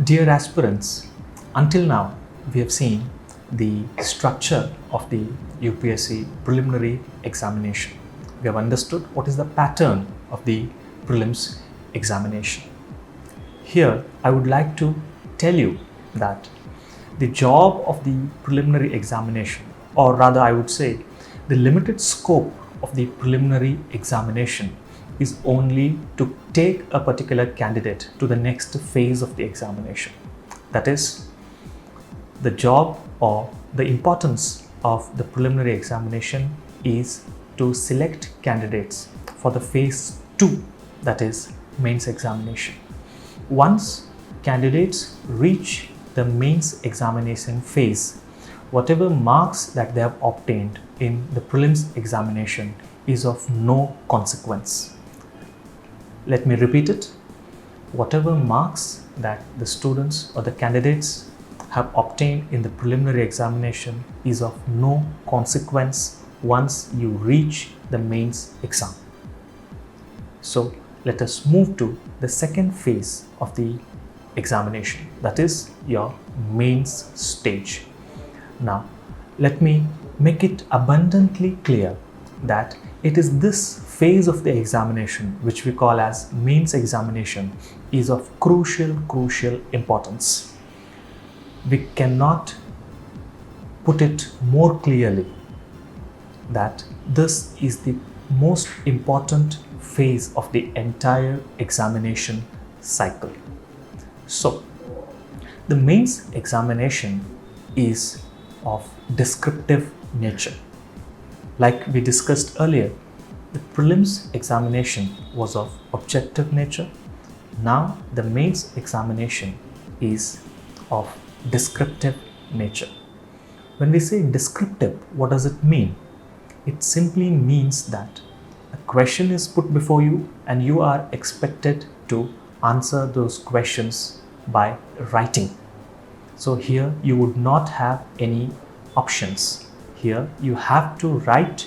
Dear aspirants, until now we have seen the structure of the UPSC preliminary examination. We have understood what is the pattern of the prelims examination. Here I would like to tell you that the job of the preliminary examination, or rather I would say the limited scope of the preliminary examination, is only to take a particular candidate to the next phase of the examination. That is, the job or the importance of the preliminary examination is to select candidates for the phase 2, that is mains examination. Once candidates reach the mains examination phase, whatever marks that they have obtained in the prelims examination is of no consequence. Let me repeat it. Whatever marks that the students or the candidates have obtained in the preliminary examination is of no consequence once you reach the mains exam. So let us move to the second phase of the examination, that is your mains stage. Now let me make it abundantly clear that it is this phase of the examination, which we call as mains examination, is of crucial importance. We cannot put it more clearly that this is the most important phase of the entire examination cycle. So, the mains examination is of descriptive nature. Like we discussed earlier, the prelims examination was of objective nature. Now the mains examination is of descriptive nature. When we say descriptive, what does it mean? It simply means that a question is put before you and you are expected to answer those questions by writing. So here you would not have any options. Here you have to write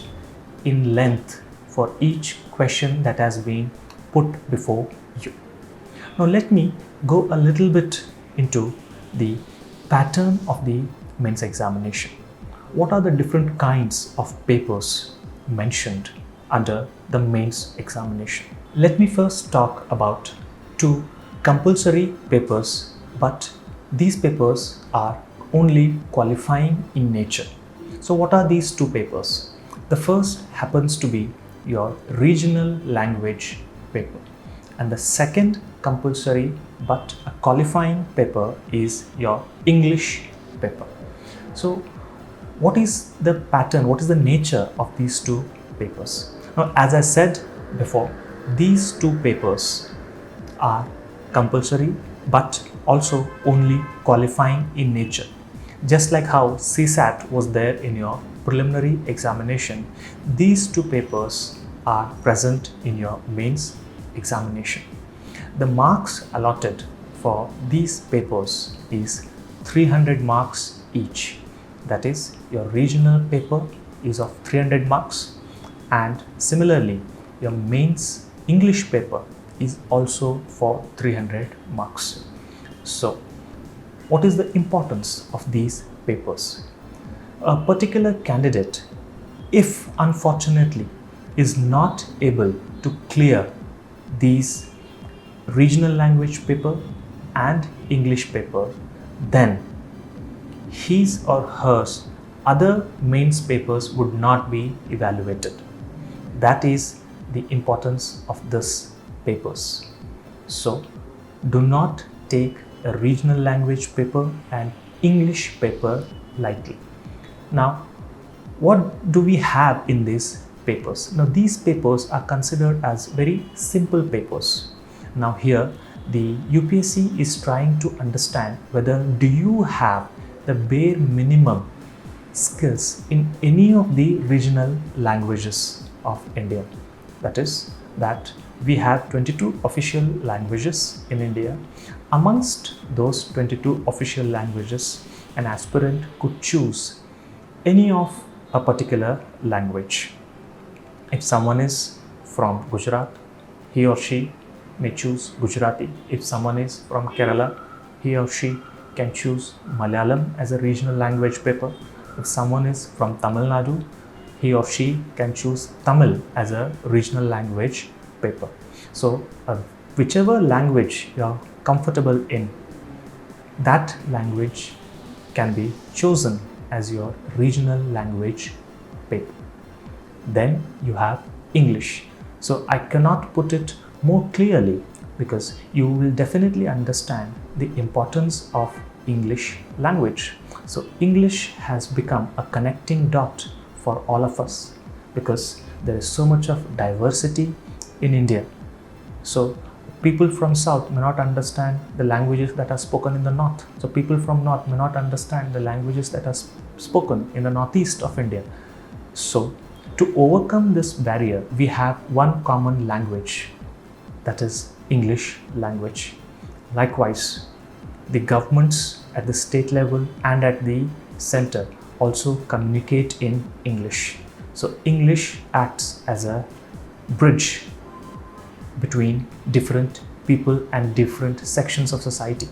in length for each question that has been put before you. Now let me go a little bit into the pattern of the mains examination. What are the different kinds of papers mentioned under the mains examination? Let me first talk about two compulsory papers, but these papers are only qualifying in nature. So what are these two papers? The first happens to be your regional language paper, and the second compulsory but a qualifying paper is your English paper. So what is the pattern, what is the nature of these two papers? Now, as I said before, these two papers are compulsory but also only qualifying in nature. Just like how CSAT was there in your preliminary examination, these two papers are present in your mains examination. The marks allotted for these papers is 300 marks each. That is, your regional paper is of 300 marks, and similarly your mains English paper is also for 300 marks. So what is the importance of these papers? A particular candidate, if unfortunately is not able to clear these regional language paper and English paper, then his or hers other mains papers would not be evaluated. That is the importance of these papers. So do not take a regional language paper and English paper lightly. Now, what do we have in these papers? Now, these papers are considered as very simple papers. Now here the UPSC is trying to understand whether do you have the bare minimum skills in any of the regional languages of India. That is, that we have 22 official languages in India. Amongst those 22 official languages, an aspirant could choose any of a particular language. If someone is from Gujarat, he or she may choose Gujarati. If someone is from Kerala, he or she can choose Malayalam as a regional language paper. If someone is from Tamil Nadu, he or she can choose Tamil as a regional language paper. So whichever language you are comfortable in, that language can be chosen as your regional language paper. Then you have English. So I cannot put it more clearly, because you will definitely understand the importance of English language. So English has become a connecting dot for all of us, because there is so much of diversity in India. So people from South may not understand the languages that are spoken in the North. So people from North may not understand the languages that are spoken in the Northeast of India. So to overcome this barrier, we have one common language, that is English language. Likewise, the governments at the state level and at the center also communicate in English. So English acts as a bridge between different people and different sections of society.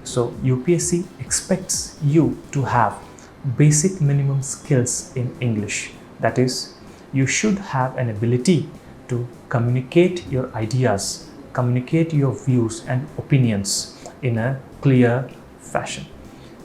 So UPSC expects you to have basic minimum skills in English. That is, you should have an ability to communicate your ideas, communicate your views and opinions in a clear fashion.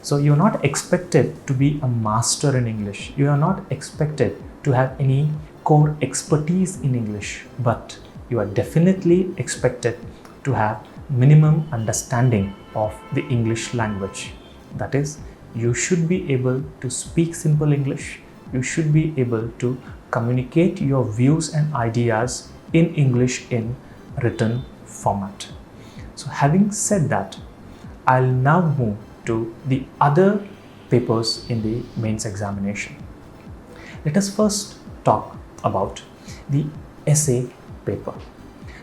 So you're not expected to be a master in English. You are not expected to have any core expertise in English, but you are definitely expected to have minimum understanding of the English language. That is, you should be able to speak simple English. You should be able to communicate your views and ideas in English in written format. So having said that, I'll now move to the other papers in the mains examination. Let us first talk about the essay paper.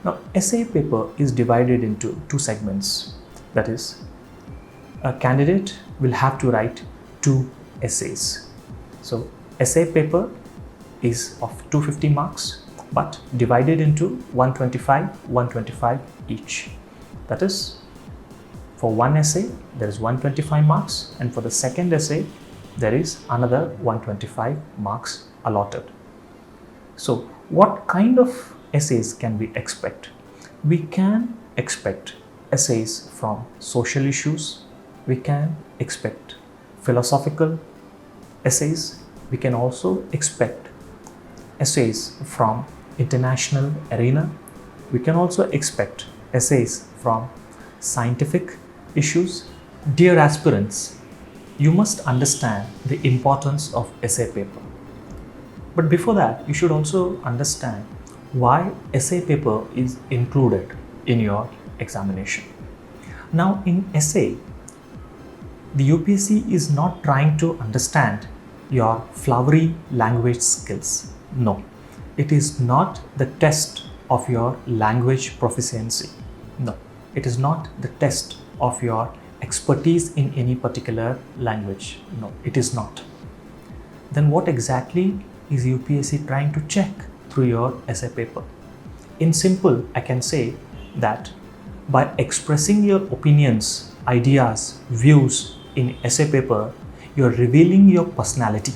Now, essay paper is divided into two segments. That is, a candidate will have to write 2 essays. So essay paper is of 250 marks, but divided into 125 each. That is, for one essay there is 125 marks, and for the second essay there is another 125 marks allotted. So what kind of essays can we expect? We can expect essays from social issues. We can expect philosophical essays. We can also expect essays from international arena. We can also expect essays from scientific issues. Dear aspirants, you must understand the importance of essay paper. But before that, you should also understand why essay paper is included in your examination. Now, in essay, the UPSC is not trying to understand your flowery language skills. No, it is not the test of your language proficiency. No, it is not the test of your expertise in any particular language. No, it is not. Then what exactly is UPSC trying to check through your essay paper? In simple, I can say that by expressing your opinions, ideas, views in essay paper, you are revealing your personality.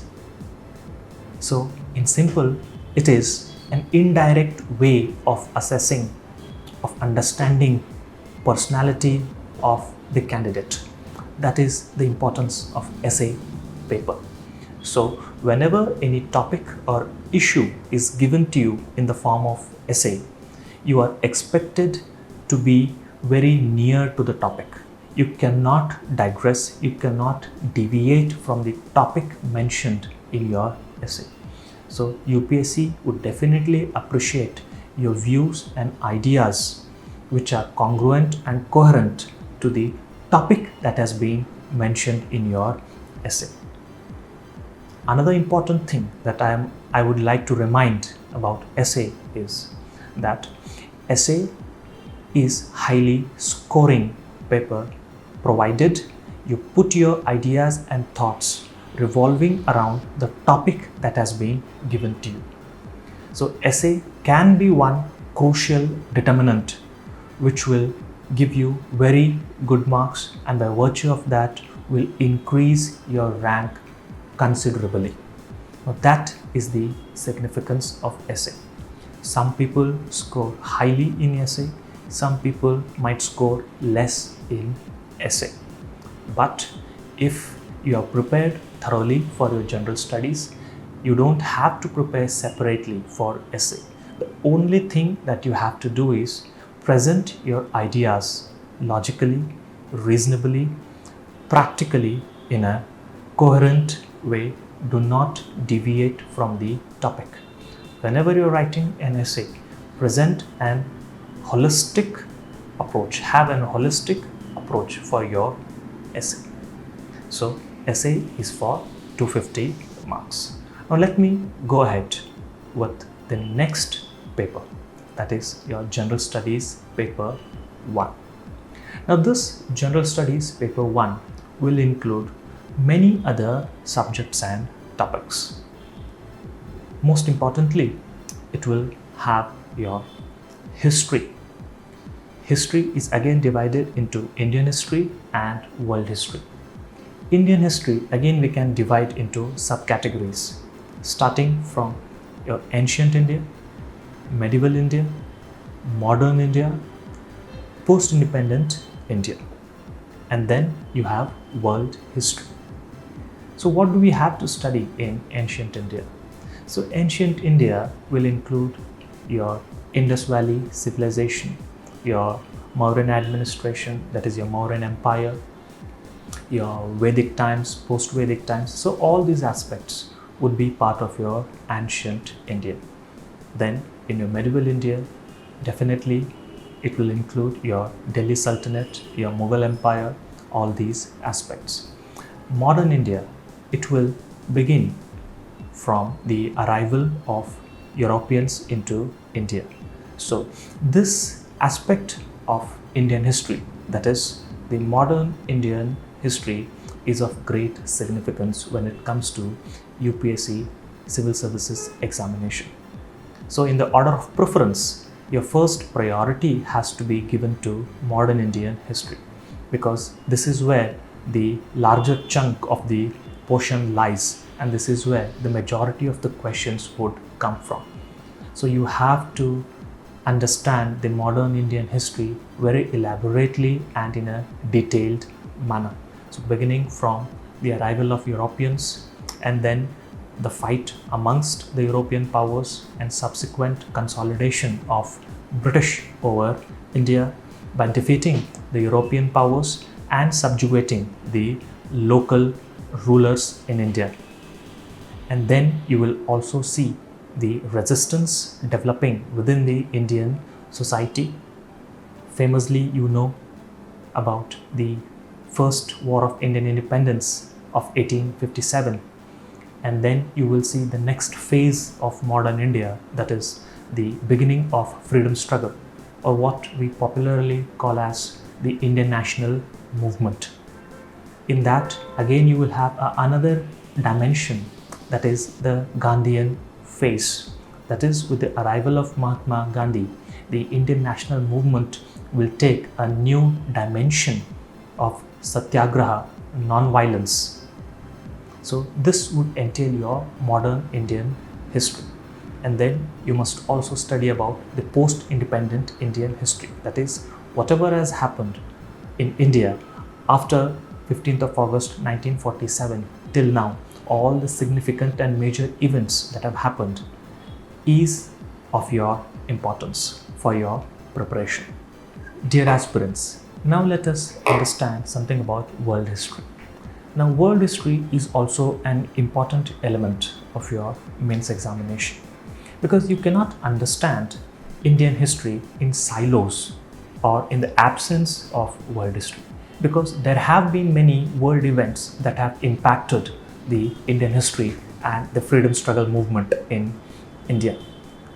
So in simple, it is an indirect way of assessing, of understanding personality of the candidate. That is the importance of essay paper. So whenever any topic or issue is given to you in the form of essay, you are expected to be very near to the topic. You cannot digress, you cannot deviate from the topic mentioned in your essay. So UPSC would definitely appreciate your views and ideas which are congruent and coherent to the topic that has been mentioned in your essay. Another important thing that I would like to remind about essay is that essay is highly scoring paper, provided you put your ideas and thoughts revolving around the topic that has been given to you. So essay can be one crucial determinant which will give you very good marks, and by virtue of that will increase your rank considerably. Now that is the significance of essay. Some people score highly in essay, some people might score less in essay. But if you are prepared thoroughly for your general studies, you don't have to prepare separately for essay. The only thing that you have to do is present your ideas logically, reasonably, practically in a coherent way. Do not deviate from the topic. Whenever you're writing an essay, present an holistic approach, have an holistic approach for your essay. So essay is for 250 marks. Now let me go ahead with the next paper, that is your General Studies paper 1. Now this General Studies paper 1 will include many other subjects and topics. Most importantly, it will have your history. History is again divided into Indian history and world history. Indian history, again we can divide into subcategories, starting from your ancient India, medieval India, modern India, post-independent India, and then you have world history. So what do we have to study in ancient India? So ancient India will include your Indus Valley civilization, your Mauryan administration, that is your Mauryan Empire, your Vedic times, post-Vedic times. So all these aspects would be part of your ancient India. Then in your medieval India, definitely it will include your Delhi Sultanate, your Mughal Empire, all these aspects. Modern India, it will begin from the arrival of Europeans into India. So this aspect of Indian history, that is the modern Indian history, is of great significance when it comes to UPSC Civil Services examination. So in the order of preference, your first priority has to be given to modern Indian history, because this is where the larger chunk of the portion lies, and this is where the majority of the questions would come from. So you have to understand the modern Indian history very elaborately and in a detailed manner. So beginning from the arrival of Europeans, and then the fight amongst the European powers and subsequent consolidation of British over India by defeating the European powers and subjugating the local rulers in India. And then you will also see the resistance developing within the Indian society. Famously, you know about the First War of Indian Independence of 1857. And then you will see the next phase of modern India, that is the beginning of freedom struggle, or what we popularly call as the Indian national movement. In that, again, you will have another dimension, that is the Gandhian phase. That is, with the arrival of Mahatma Gandhi, the Indian national movement will take a new dimension of satyagraha, non-violence. So this would entail your modern Indian history. And then you must also study about the post-independent Indian history. That is, whatever has happened in India after 15th of August 1947 till now, all the significant and major events that have happened is of your importance for your preparation. Dear aspirants, now let us understand something about world history. Now, world history is also an important element of your mains examination, because you cannot understand Indian history in silos or in the absence of world history, because there have been many world events that have impacted the Indian history and the freedom struggle movement in India.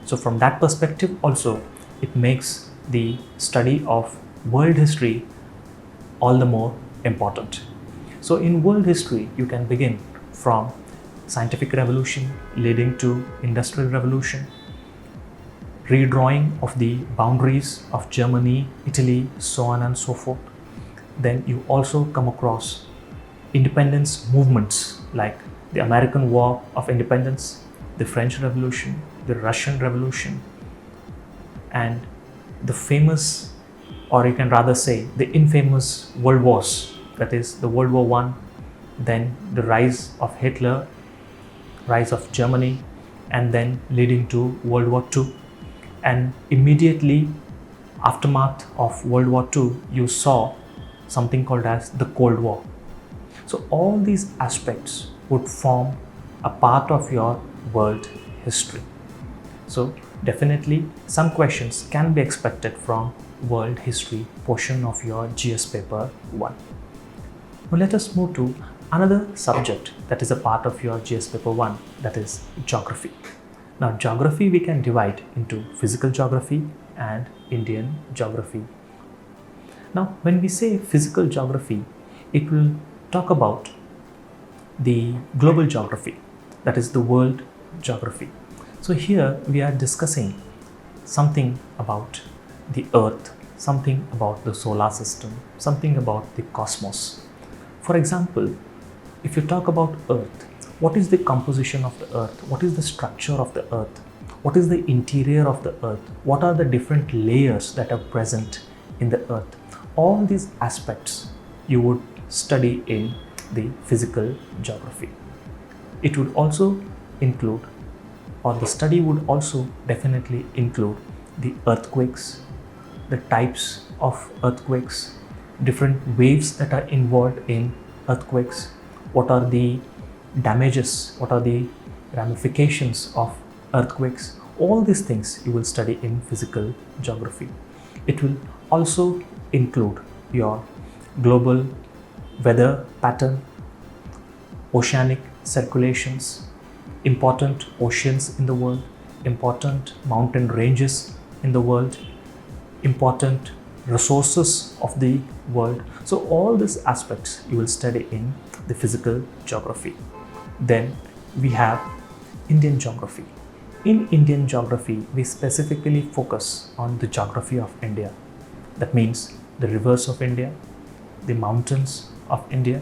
So from that perspective also, it makes the study of world history all the more important. So in world history, you can begin from scientific revolution leading to industrial revolution, redrawing of the boundaries of Germany, Italy, so on and so forth. Then you also come across independence movements like the American War of Independence, the French Revolution, the Russian Revolution, and the famous, or you can rather say the infamous World Wars, that is the World War I, then the rise of Hitler, rise of Germany, and then leading to World War II. And immediately aftermath of World War II, you saw something called as the Cold War. So all these aspects would form a part of your world history. So definitely some questions can be expected from world history portion of your GS paper 1. Now let us move to another subject that is a part of your GS paper 1, that is geography. Now geography we can divide into physical geography and Indian geography. Now when we say physical geography, it will talk about the global geography, that is the world geography. So here we are discussing something about the earth, something about the solar system, something about the cosmos. For example, if you talk about earth, what is the composition of the earth? What is the structure of the earth? What is the interior of the earth? What are the different layers that are present in the earth? All these aspects you would study in the physical geography. It would also include, or the study would also definitely include, the earthquakes, the types of earthquakes, different waves that are involved in earthquakes, what are the damages, what are the ramifications of earthquakes. All these things you will study in physical geography. It will also include your global weather pattern, oceanic circulations, important oceans in the world, important mountain ranges in the world, important resources of the world. So all these aspects you will study in the physical geography. Then we have Indian geography. In Indian geography, we specifically focus on the geography of India. That means the rivers of India, the mountains of India,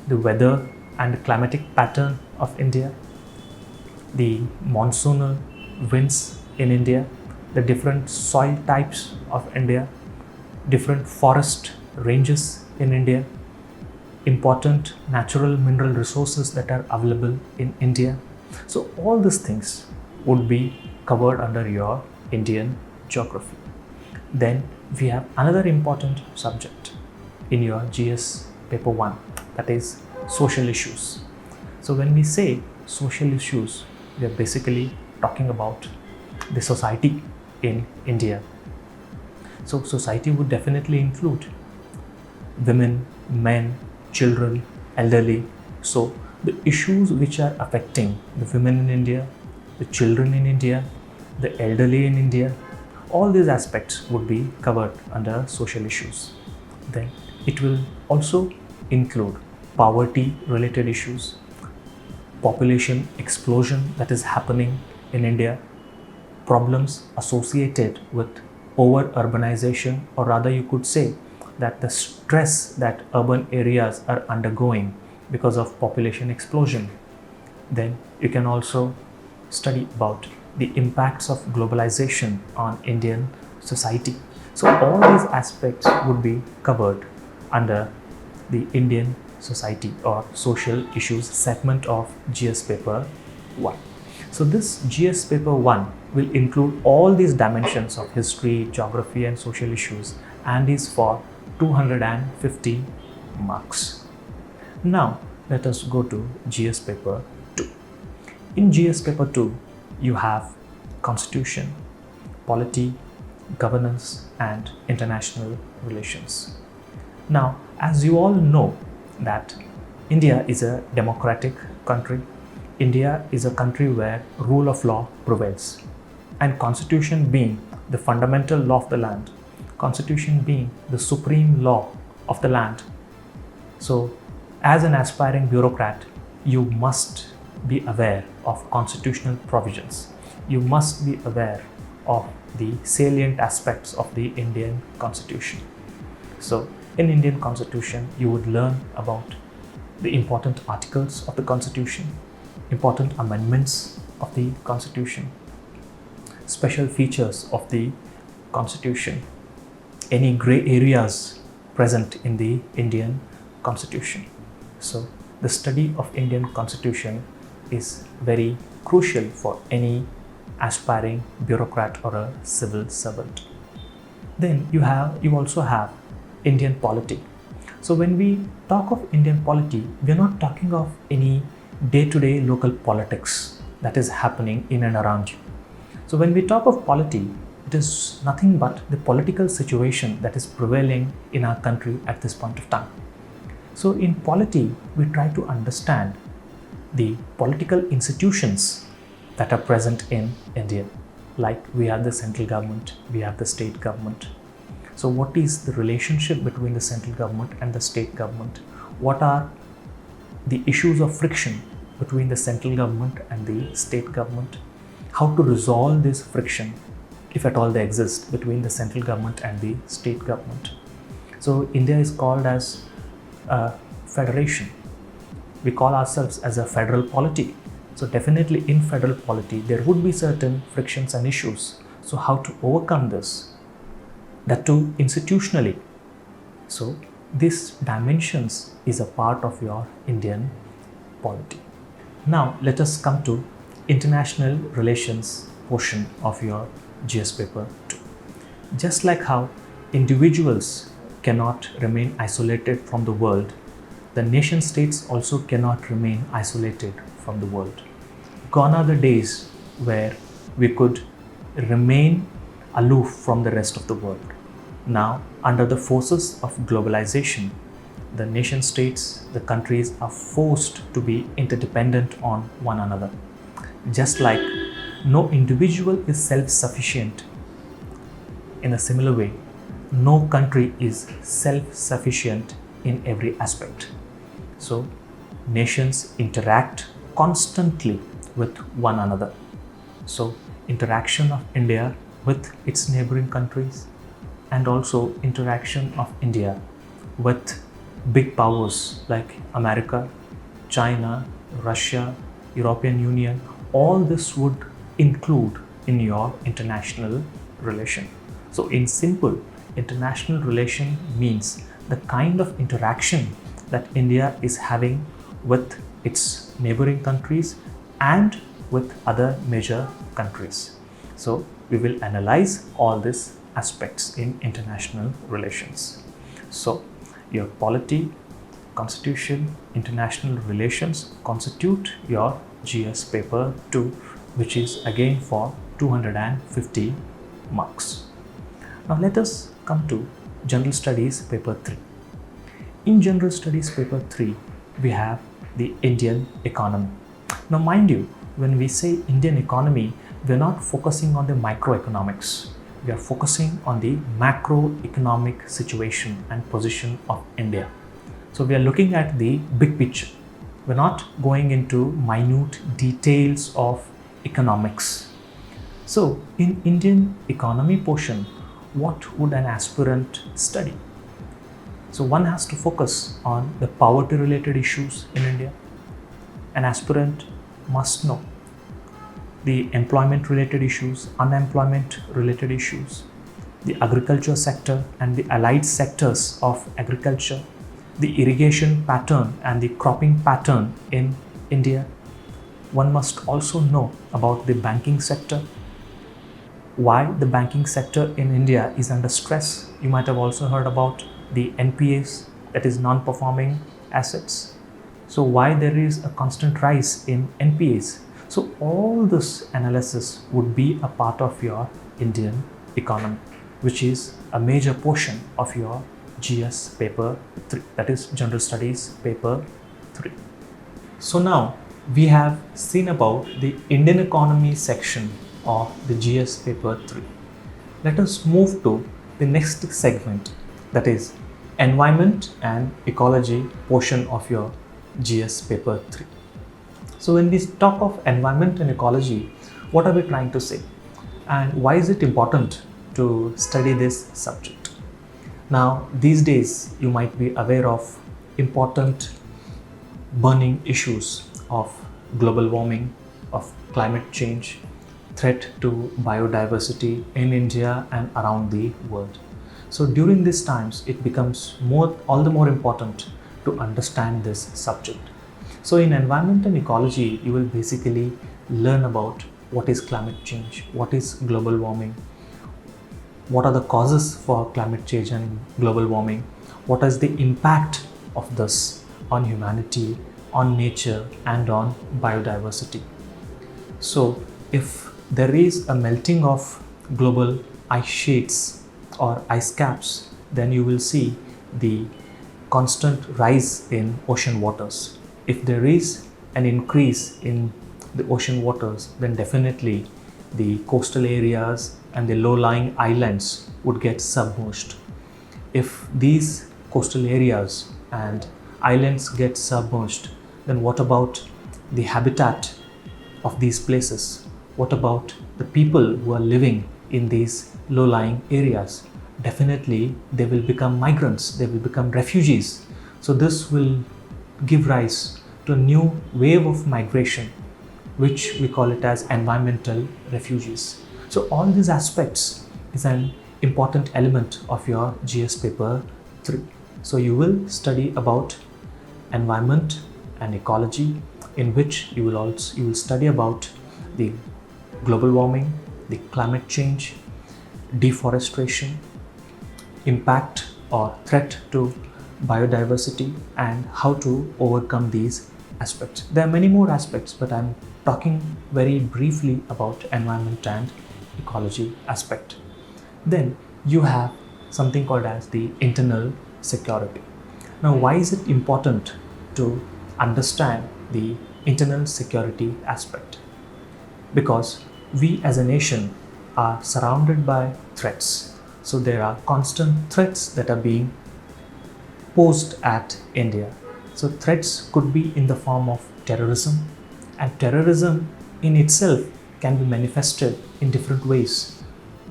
the weather and climatic pattern of India, the monsoonal winds in India, the different soil types of India, different forest ranges in India, important natural mineral resources that are available in India. So all these things would be covered under your Indian geography. Then we have another important subject in your GS paper 1, that is social issues. So when we say social issues, we are basically talking about the society in India. So society would definitely include women, men, children, elderly. So the issues which are affecting the women in India, the children in India, the elderly in India, all these aspects would be covered under social issues. Then it will also include poverty related issues, population explosion that is happening in India, problems associated with over urbanization, or rather you could say that the stress that urban areas are undergoing because of population explosion. Then you can also study about the impacts of globalization on Indian society. So all these aspects would be covered under the Indian society or social issues segment of GS paper 1. So this GS paper 1 will include all these dimensions of history, geography and social issues, and is for 250 marks. Now let us go to GS paper 2. In GS paper 2, you have constitution, polity, governance and international relations. Now, as you all know that India is a democratic country. India is a country where rule of law prevails, and constitution being the fundamental law of the land, constitution being the supreme law of the land. So as an aspiring bureaucrat, you must be aware of constitutional provisions. You must be aware of the salient aspects of the Indian Constitution. So in Indian Constitution, you would learn about the important articles of the Constitution, important amendments of the Constitution, special features of the Constitution, any gray areas present in the Indian Constitution. So the study of Indian Constitution is very crucial for any aspiring bureaucrat or a civil servant. Then you also have Indian polity. So when we talk of Indian polity, we are not talking of any day-to-day local politics that is happening in and around you. So when we talk of polity, it is nothing but the political situation that is prevailing in our country at this point of time. So in polity, we try to understand the political institutions that are present in India. Like we have the central government, we have the state government. So what is the relationship between the central government and the state government? What are the issues of friction between the central government and the state government? How to resolve this friction, if at all they exist, between the central government and the state government? So India is called as a federation. We call ourselves as a federal polity. So definitely in federal polity, there would be certain frictions and issues. So how to overcome this? That too institutionally. So this dimensions is a part of your Indian polity. Now let us come to international relations portion of your GS paper 2. Just like how individuals cannot remain isolated from the world, the nation states also cannot remain isolated from the world. Gone are the days where we could remain aloof from the rest of the world. Now, under the forces of globalization, the nation states, the countries are forced to be interdependent on one another. Just like no individual is self-sufficient, in a similar way, no country is self-sufficient in every aspect. So, nations interact constantly with one another. So, interaction of India with its neighboring countries, and also interaction of India with big powers like America, China, Russia, European Union, all this would include in your international relation. So in simple, international relation means the kind of interaction that India is having with its neighboring countries and with other major countries. So we will analyze all these aspects in international relations. So your polity, constitution, international relations constitute your GS paper 2, which is again for 250 marks. Now let us come to general studies paper 3. In general studies paper 3, we have the Indian economy. Now mind you, when we say Indian economy, we are not focusing on the microeconomics. We are focusing on the macroeconomic situation and position of India. So we are looking at the big picture. We're not going into minute details of economics. So in Indian economy portion, what would an aspirant study? So one has to focus on the poverty related issues in India. An aspirant must know the employment related issues, unemployment related issues, the agriculture sector and the allied sectors of agriculture, the irrigation pattern and the cropping pattern in India. One must also know about the banking sector, why the banking sector in India is under stress. You might have also heard about the NPAs, that is non-performing assets. So why there is a constant rise in NPAs. So all this analysis would be a part of your Indian economy, which is a major portion of your GS paper 3, that is general studies paper 3. So now we have seen about the Indian economy section of the GS paper 3. Let us move to the next segment, that is environment and ecology portion of your GS paper 3. So when we talk of environment and ecology, what are we trying to say? And why is it important to study this subject? Now, these days you might be aware of important burning issues of global warming, of climate change, threat to biodiversity in India and around the world. So during these times, it becomes all the more important to understand this subject. So in environment and ecology, you will basically learn about what is climate change, what is global warming, what are the causes for climate change and global warming, what is the impact of this on humanity, on nature and on biodiversity. So if there is a melting of global ice sheets or ice caps, then you will see the constant rise in ocean waters. If there is an increase in the ocean waters, then definitely the coastal areas and the low-lying islands would get submerged. If these coastal areas and islands get submerged, then what about the habitat of these places? What about the people who are living in these low-lying areas? Definitely they will become migrants, they will become refugees. So this will give rise to a new wave of migration, which we call it as environmental refugees. So all these aspects is an important element of your GS paper 3. So you will study about environment and ecology, in which you will study about the global warming, the climate change, deforestation, impact or threat to biodiversity, and how to overcome these aspects. There are many more aspects, but I'm talking very briefly about environment and ecology aspect. Then you have something called as the internal security. Now, why is it important to understand the internal security aspect? Because we as a nation are surrounded by threats. So there are constant threats that are being posed at India. So threats could be in the form of terrorism, and terrorism in itself can be manifested in different ways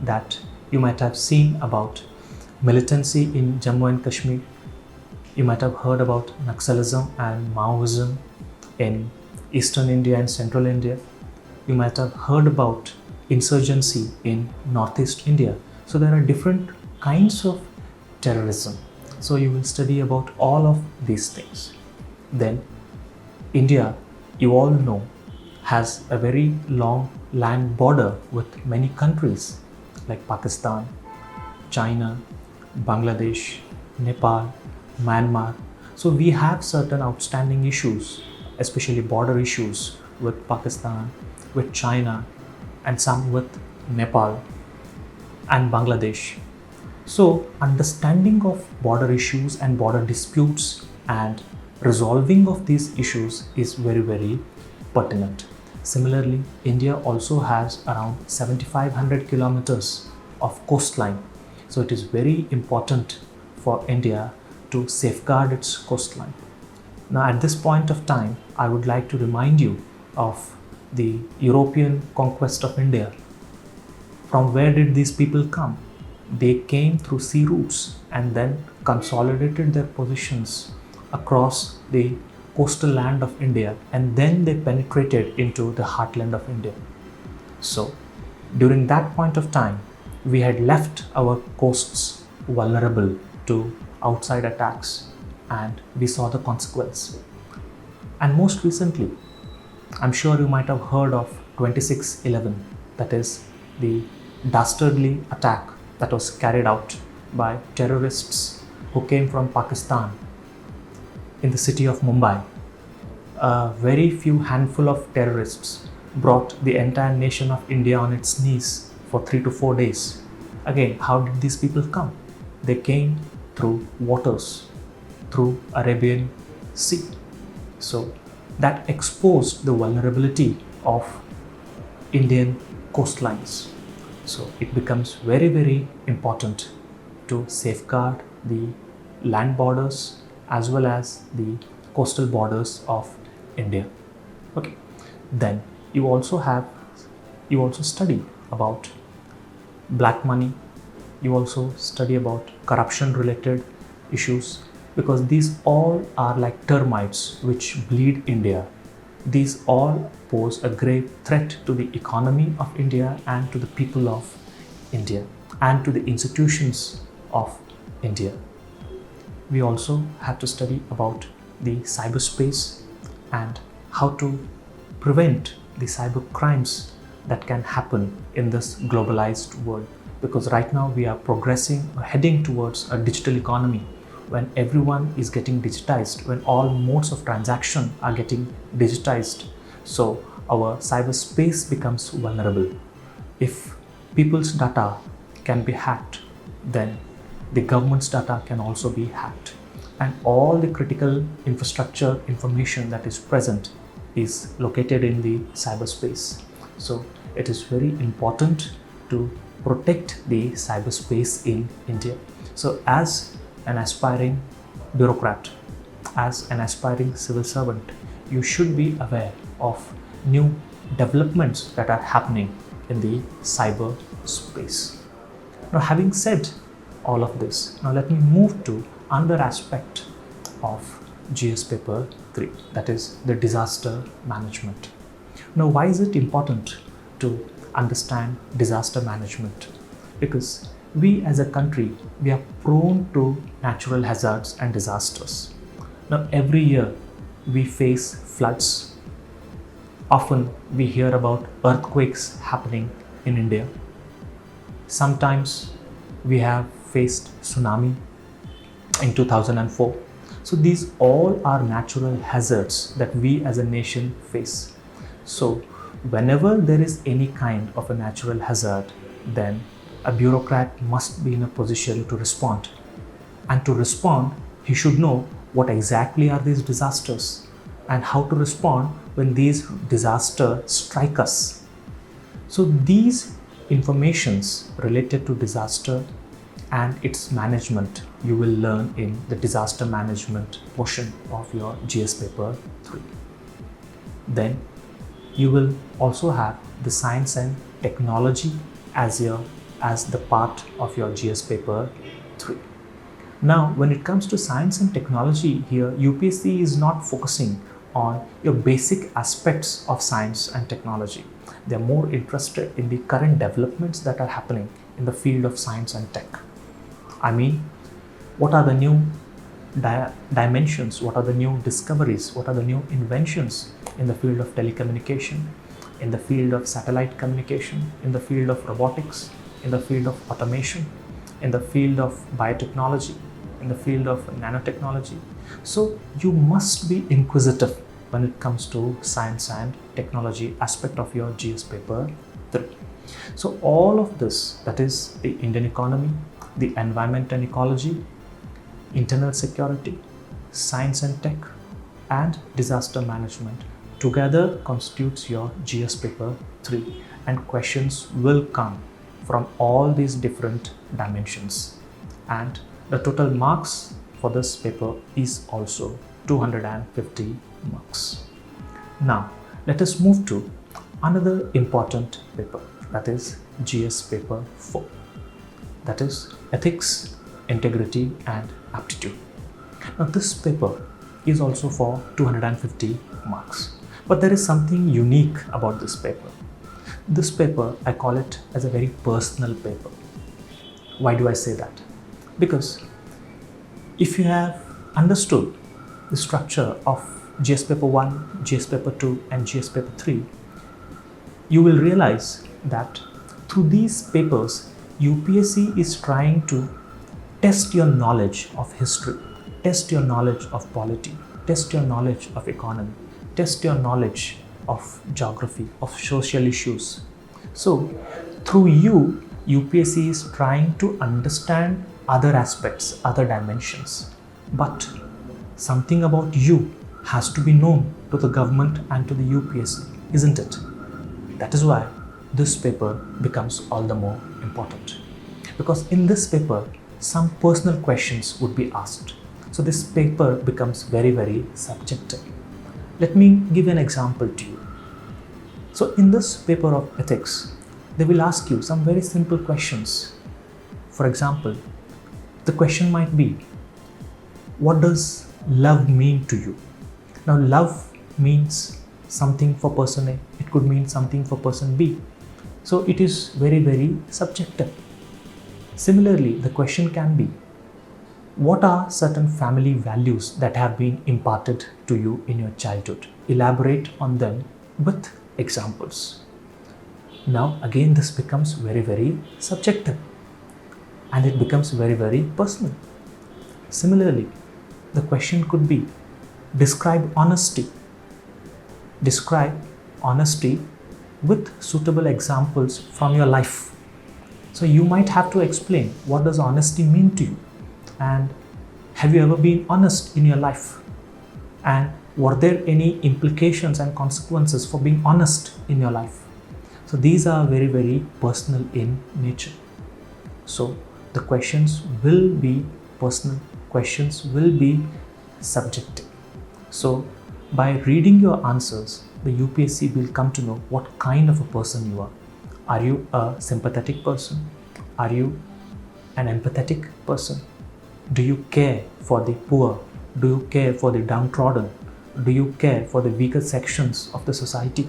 that you might have seen about militancy in Jammu and Kashmir. You might have heard about Naxalism and Maoism in Eastern India and Central India. You might have heard about insurgency in Northeast India. So there are different kinds of terrorism. So you will study about all of these things. Then India, you all know, has a very long land border with many countries like Pakistan, China, Bangladesh, Nepal, Myanmar. So we have certain outstanding issues, especially border issues with Pakistan, with China, and some with Nepal and Bangladesh. So understanding of border issues and border disputes and resolving of these issues is very, very pertinent. Similarly, India also has around 7,500 kilometers of coastline. So it is very important for India to safeguard its coastline. Now at this point of time, I would like to remind you of the European conquest of India. From where did these people come? They came through sea routes and then consolidated their positions across the coastal land of India, and then they penetrated into the heartland of India. So during that point of time, we had left our coasts vulnerable to outside attacks, and we saw the consequence. And most recently, I'm sure you might have heard of 26/11, that is the dastardly attack that was carried out by terrorists who came from Pakistan in the city of Mumbai. A very few handful of terrorists brought the entire nation of India on its knees for 3 to 4 days. Again, how did these people come? They came through waters, through Arabian Sea. So that exposed the vulnerability of Indian coastlines. So it becomes very, very important to safeguard the land borders as well as the coastal borders of India. Okay. Then you also study about black money. You also study about corruption related issues, because these all are like termites which bleed India. These all pose a grave threat to the economy of India and to the people of India and to the institutions of India. We also have to study about the cyberspace and how to prevent the cyber crimes that can happen in this globalized world, because right now we are progressing or heading towards a digital economy when everyone is getting digitized, when all modes of transaction are getting digitized. So our cyberspace becomes vulnerable. If people's data can be hacked, then the government's data can also be hacked, and all the critical infrastructure information that is present is located in the cyberspace. So it is very important to protect the cyberspace in India. So as an aspiring bureaucrat, as an aspiring civil servant, you should be aware of new developments that are happening in the cyberspace. Now, having said all of this, now let me move to another aspect of GS paper 3, that is the disaster management. Now, why is it important to understand disaster management? Because we as a country, we are prone to natural hazards and disasters. Now, every year we face floods. Often we hear about earthquakes happening in India. Sometimes we have faced tsunami in 2004. So these all are natural hazards that we as a nation face. So whenever there is any kind of a natural hazard, then a bureaucrat must be in a position to respond. And to respond, he should know what exactly are these disasters and how to respond when these disasters strike us. So these informations related to disaster and its management you will learn in the disaster management portion of your GS paper 3. Then you will also have the science and technology as the part of your GS paper 3. Now, when it comes to science and technology, here UPSC is not focusing on your basic aspects of science and technology. They are more interested in the current developments that are happening in the field of science and tech. I mean, what are the new dimensions? What are the new discoveries? What are the new inventions in the field of telecommunication, in the field of satellite communication, in the field of robotics, in the field of automation, in the field of biotechnology, in the field of nanotechnology? So you must be inquisitive when it comes to science and technology aspect of your GS paper 3. So all of this, that is the Indian economy, the environment and ecology, internal security, science and tech, and disaster management together constitutes your GS paper 3, and questions will come from all these different dimensions, and the total marks for this paper is also 250 marks. Now let us move to another important paper, that is GS paper 4, that is ethics, integrity and aptitude. Now this paper is also for 250 marks, but there is something unique about this paper. This paper, I call it as a very personal paper. Why do I say that? Because if you have understood the structure of GS paper 1, GS paper 2 and GS paper 3, you will realize that through these papers, UPSC is trying to test your knowledge of history, test your knowledge of polity, test your knowledge of economy, test your knowledge of geography, of social issues. So through you, UPSC is trying to understand other aspects, other dimensions. But something about you has to be known to the government and to the UPSC, isn't it? That is why this paper becomes all the more important. Because in this paper, some personal questions would be asked. So this paper becomes very, very subjective. Let me give an example to you. So in this paper of ethics, They will ask you some very simple questions. For example, the question might be, what does love mean to you? Now, love means something for person A, it could mean something for person B. So it is very, very subjective. Similarly, the question can be, what are certain family values that have been imparted to you in your childhood? Elaborate on them with examples. Now, again, this becomes very, very subjective and it becomes very, very personal. Similarly, the question could be, describe honesty. Describe honesty with suitable examples from your life. So you might have to explain, what does honesty mean to you? And have you ever been honest in your life? And were there any implications and consequences for being honest in your life? So these are very, very personal in nature. So the questions will be personal, questions will be subjective. So by reading your answers, the UPSC will come to know what kind of a person you are. Are you a sympathetic person? Are you an empathetic person? Do you care for the poor? Do you care for the downtrodden? Do you care for the weaker sections of the society?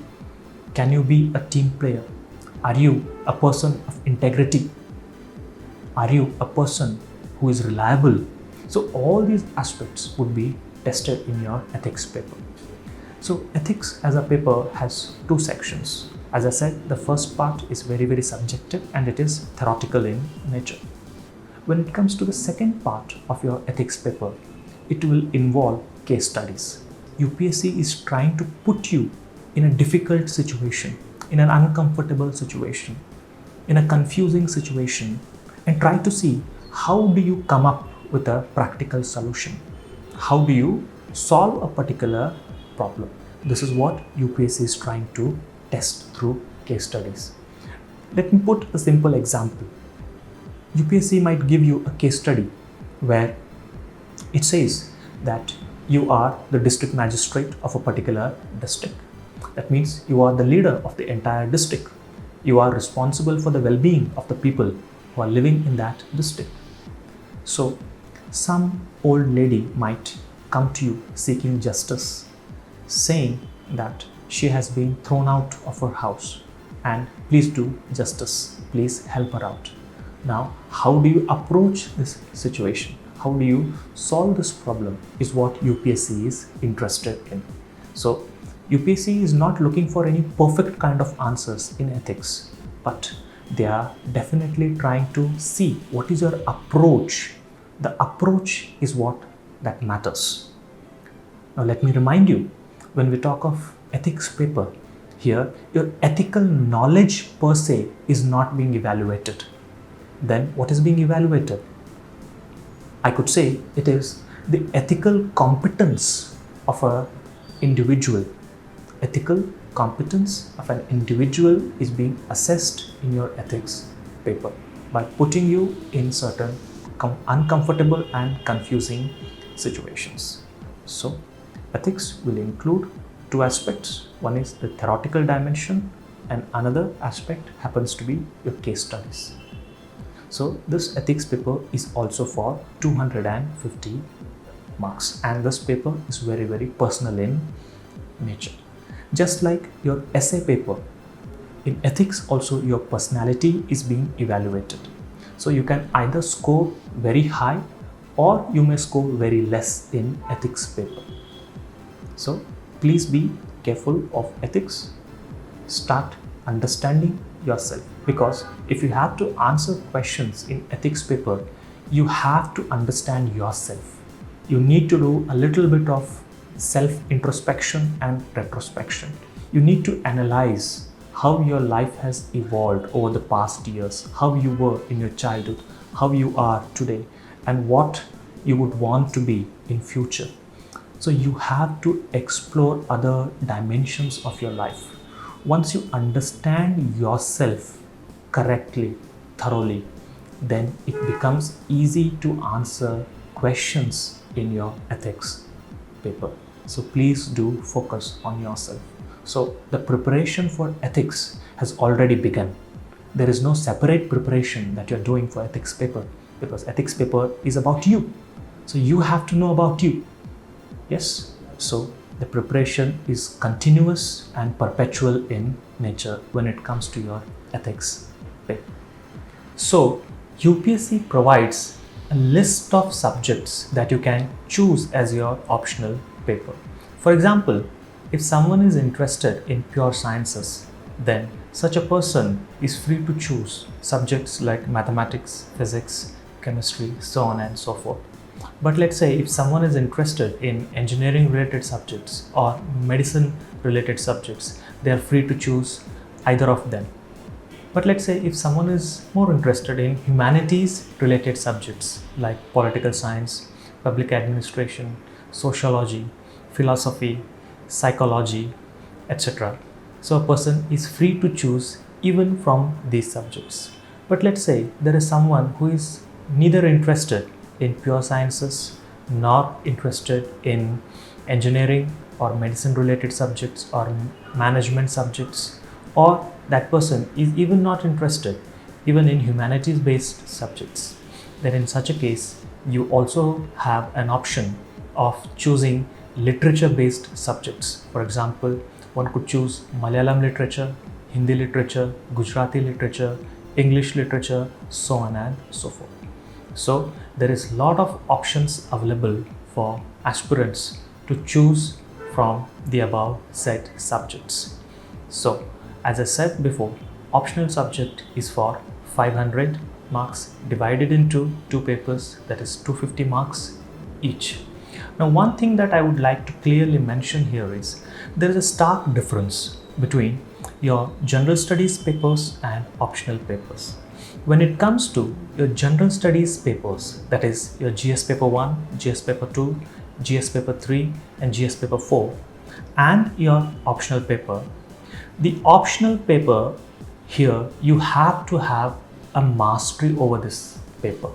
Can you be a team player? Are you a person of integrity? Are you a person who is reliable? So all these aspects would be tested in your ethics paper. So ethics as a paper has two sections. As I said, the first part is very, very subjective and it is theoretical in nature. When it comes to the second part of your ethics paper, it will involve case studies. UPSC is trying to put you in a difficult situation, in an uncomfortable situation, in a confusing situation, and try to see how do you come up with a practical solution. How do you solve a particular problem? This is what UPSC is trying to test through case studies. Let me put a simple example. UPSC might give you a case study where it says that you are the district magistrate of a particular district. That means you are the leader of the entire district. You are responsible for the well-being of the people who are living in that district. So some old lady might come to you seeking justice, saying that she has been thrown out of her house and please do justice, please help her out. Now, how do you approach this situation? How do you solve this problem is what UPSC is interested in. So UPSC is not looking for any perfect kind of answers in ethics, but they are definitely trying to see what is your approach. The approach is what that matters. Now let me remind you, when we talk of ethics paper, here your ethical knowledge per se is not being evaluated. Then what is being evaluated? I could say it is the ethical competence of an individual. Ethical competence of an individual is being assessed in your ethics paper by putting you in certain uncomfortable and confusing situations. So ethics will include two aspects. One is the theoretical dimension and another aspect happens to be your case studies. So this ethics paper is also for 250 marks and this paper is very, very personal in nature. Just like your essay paper, in ethics also your personality is being evaluated. So you can either score very high or you may score very less in ethics paper. So please be careful of ethics. Start understanding yourself, because if you have to answer questions in ethics paper, you have to understand yourself. You need to do a little bit of self-introspection and retrospection. You need to analyze how your life has evolved over the past years, how you were in your childhood, how you are today, and what you would want to be in future. So you have to explore other dimensions of your life. Once you understand yourself correctly, thoroughly, then it becomes easy to answer questions in your ethics paper. So please do focus on yourself. So the preparation for ethics has already begun. There is no separate preparation that you're doing for ethics paper, because ethics paper is about you. So you have to know about you. Yes. So the preparation is continuous and perpetual in nature when it comes to your ethics paper. So UPSC provides a list of subjects that you can choose as your optional paper. For example, if someone is interested in pure sciences, then such a person is free to choose subjects like mathematics, physics, chemistry, so on and so forth. But let's say if someone is interested in engineering related subjects or medicine related subjects, they are free to choose either of them. But let's say if someone is more interested in humanities related subjects like political science, public administration, sociology, philosophy, psychology, etc. So a person is free to choose even from these subjects. But let's say there is someone who is neither interested in pure sciences nor interested in engineering or medicine related subjects or management subjects, or that person is even not interested even in humanities based subjects. Then in such a case, you also have an option of choosing literature based subjects. For example, one could choose Malayalam literature, Hindi literature, Gujarati literature, English literature, so on and so forth. So there is a lot of options available for aspirants to choose from the above said subjects. So as I said before, optional subject is for 500 marks divided into two papers, that is 250 marks each. Now one thing that I would like to clearly mention here is there is a stark difference between your general studies papers and optional papers. When it comes to your general studies papers, that is your GS paper 1, GS paper 2, GS paper 3 and GS paper 4, and your optional paper, the optional paper here you have to have a mastery over this paper.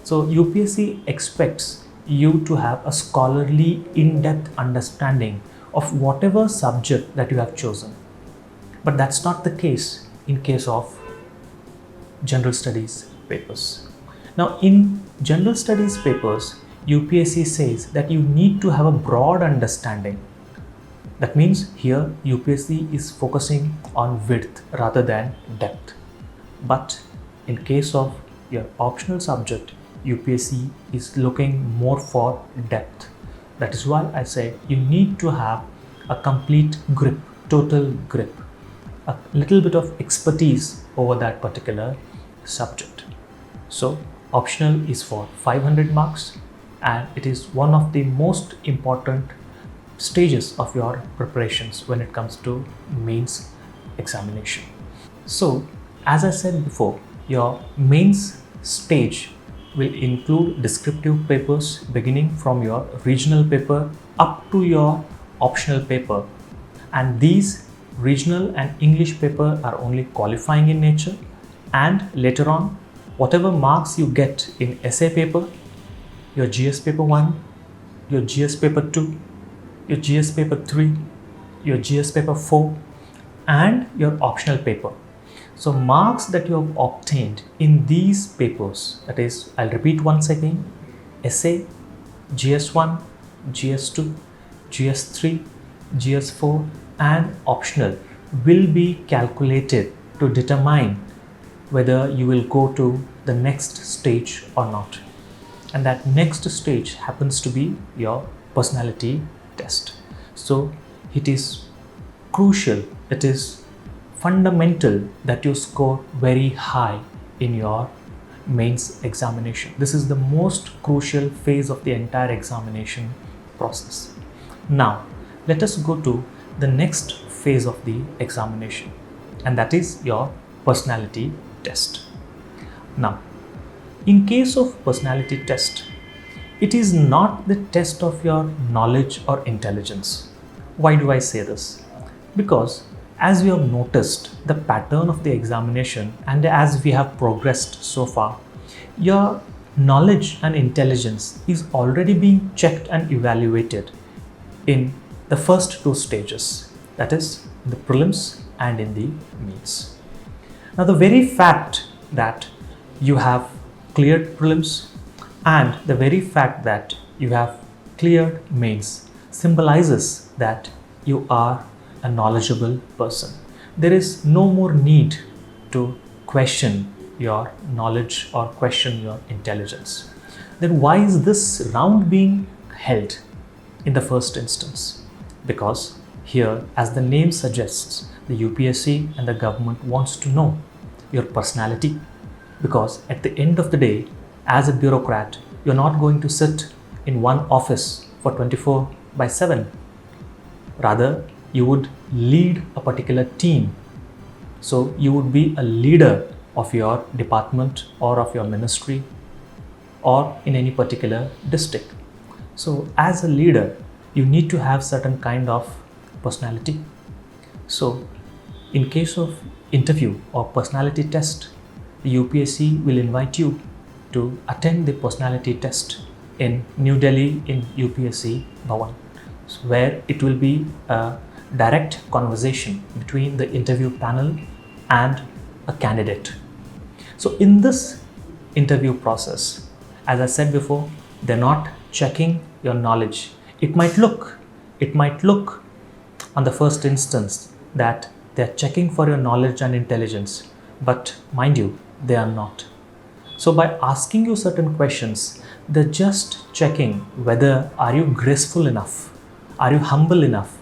So UPSC expects you to have a scholarly in-depth understanding of whatever subject that you have chosen. But that's not the case in case of general studies papers. Now in general studies papers, UPSC says that you need to have a broad understanding. That means here UPSC is focusing on width rather than depth. But in case of your optional subject, UPSC is looking more for depth. That is why I say you need to have a complete grip, total grip, a little bit of expertise over that particular subject. So optional is for 500 marks and it is one of the most important stages of your preparations when it comes to mains examination. So as I said before, your mains stage will include descriptive papers beginning from your regional paper up to your optional paper, and these regional and English paper are only qualifying in nature, and later on whatever marks you get in essay paper, your GS paper 1, your GS paper 2, your GS paper 3, your GS paper 4 and your optional paper. So marks that you have obtained in these papers, that is, I'll repeat once again, essay, GS1, GS2, GS3, GS4 and optional will be calculated to determine whether you will go to the next stage or not. And that next stage happens to be your personality test. So it is crucial, it is fundamental that you score very high in your mains examination. This is the most crucial phase of the entire examination process. Now let us go to the next phase of the examination, and that is your personality test. Now in case of personality test, it is not the test of your knowledge or intelligence. Why do I say this? Because as we have noticed the pattern of the examination and as we have progressed so far, your knowledge and intelligence is already being checked and evaluated in the first two stages, that is in the prelims and in the mains. Now, the very fact that you have cleared prelims and the very fact that you have cleared mains symbolizes that you are a knowledgeable person. There is no more need to question your knowledge or question your intelligence. Then why is this round being held in the first instance? Because here, as the name suggests, the UPSC and the government wants to know your personality, because at the end of the day, as a bureaucrat, you're not going to sit in one office for 24/7. Rather, you would lead a particular team. So you would be a leader of your department or of your ministry or in any particular district. So as a leader, you need to have certain kind of personality. So in case of interview or personality test, the UPSC will invite you to attend the personality test in New Delhi in UPSC Bhavan, where it will be a direct conversation between the interview panel and a candidate. So in this interview process, as I said before, they're not checking your knowledge. It might look on the first instance that they're checking for your knowledge and intelligence, but mind you, they are not. So by asking you certain questions, they're just checking whether are you graceful enough, are you humble enough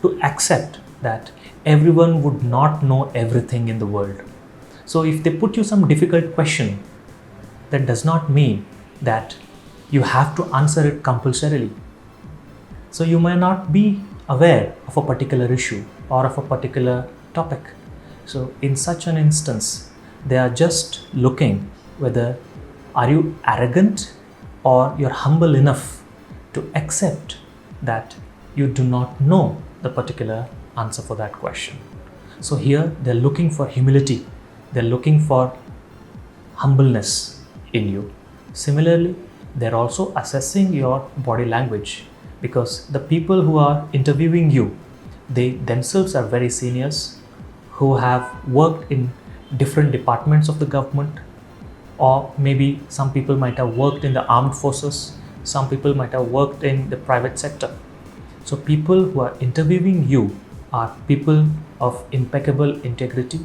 to accept that everyone would not know everything in the world. So if they put you some difficult question, that does not mean that you have to answer it compulsorily. So you may not be aware of a particular issue or of a particular topic. So in such an instance, they are just looking whether are you arrogant or you're humble enough to accept that you do not know the particular answer for that question. So here they're looking for humility, they're looking for humbleness in you. Similarly, they're also assessing your body language, because the people who are interviewing you, they themselves are very seniors who have worked in different departments of the government, or maybe some people might have worked in the armed forces, some people might have worked in the private sector. So people who are interviewing you are people of impeccable integrity,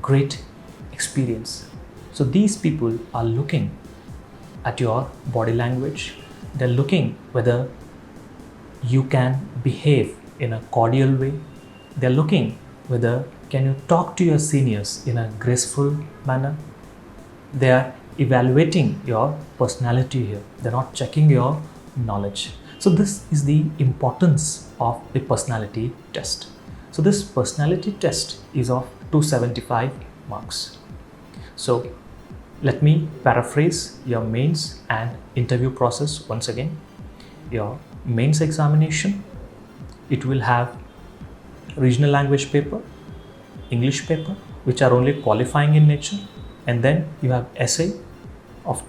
great experience. So these people are looking at your body language. They're looking whether you can behave in a cordial way. They're looking whether can you talk to your seniors in a graceful manner. They are evaluating your personality here. They're not checking your knowledge. So this is the importance of the personality test. So this personality test is of 275 marks. So let me paraphrase your mains and interview process once again. Your mains examination, it will have regional language paper, English paper, which are only qualifying in nature, and then you have essay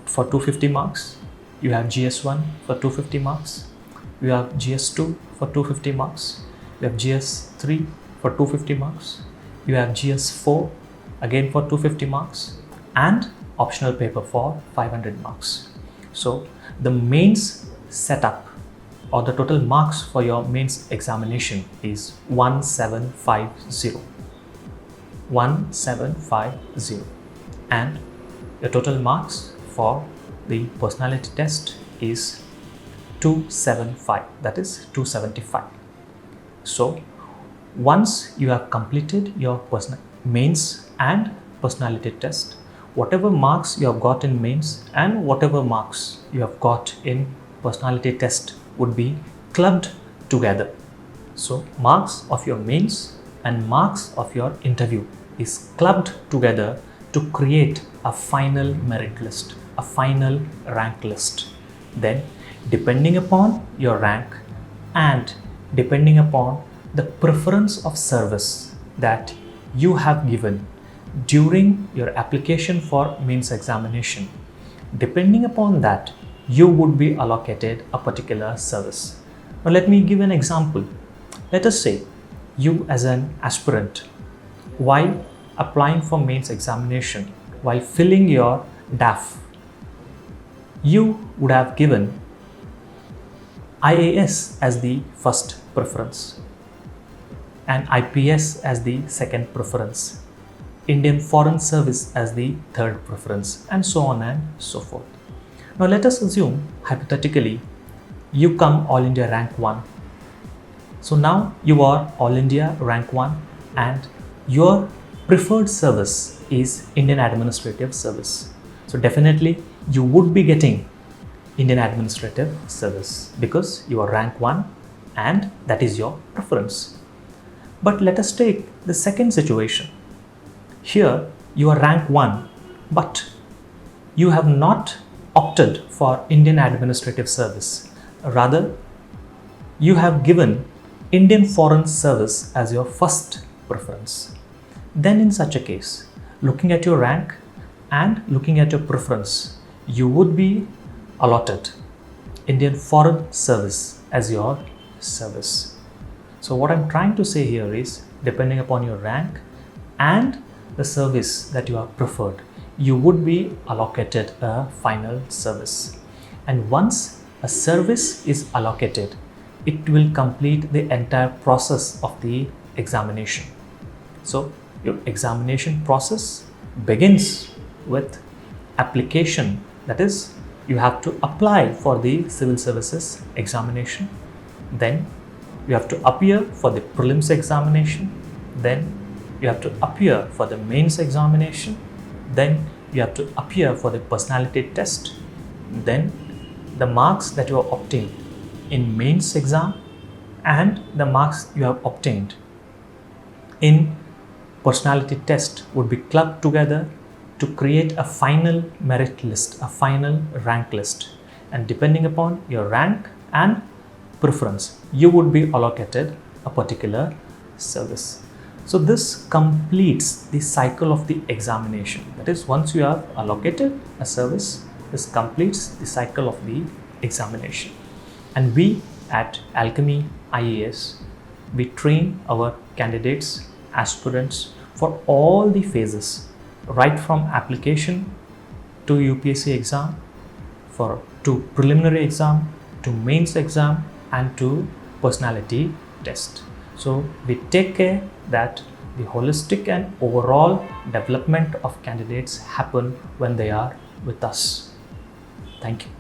for 250 marks, you have GS1 for 250 marks, you have GS2 for 250 marks, you have GS3 for 250 marks, you have GS4 again for 250 marks, and optional paper for 500 marks. So the mains setup or the total marks for your mains examination is 1750. 1750. And the total marks for the personality test is 275, that is 275. So once you have completed your mains and personality test, whatever marks you have got in mains and whatever marks you have got in personality test would be clubbed together. So marks of your mains and marks of your interview is clubbed together to create a final merit list, a final rank list. Then depending upon your rank and depending upon the preference of service that you have given during your application for mains examination, depending upon that, you would be allocated a particular service. Now let me give an example. Let us say you as an aspirant, why applying for mains examination, while filling your DAF, you would have given IAS as the first preference and IPS as the second preference, Indian Foreign Service as the third preference, and so on and so forth. Now let us assume hypothetically you come All India rank 1. So now you are All India rank 1 and your preferred service is Indian Administrative Service. So definitely you would be getting Indian Administrative Service because you are rank 1 and that is your preference. But let us take the second situation. Here you are rank 1 but you have not opted for Indian Administrative Service. Rather, you have given Indian Foreign Service as your first preference. Then in such a case, looking at your rank and looking at your preference, you would be allotted Indian Foreign Service as your service. So what I'm trying to say here is, depending upon your rank and the service that you have preferred, you would be allocated a final service. And once a service is allocated, it will complete the entire process of the examination. So your examination process begins with application, that is, you have to apply for the civil services examination, then you have to appear for the prelims examination, then you have to appear for the mains examination, then you have to appear for the personality test, then the marks that you have obtained in mains exam and the marks you have obtained in personality test would be clubbed together to create a final merit list, a final rank list. And depending upon your rank and preference, you would be allocated a particular service. So this completes the cycle of the examination. That is, once you have allocated a service, this completes the cycle of the examination. And we at Alchemy IAS, we train our candidates, aspirants for all the phases, right from application to UPSC exam, to preliminary exam, to mains exam, and to personality test. So we take care that the holistic and overall development of candidates happen when they are with us. Thank you.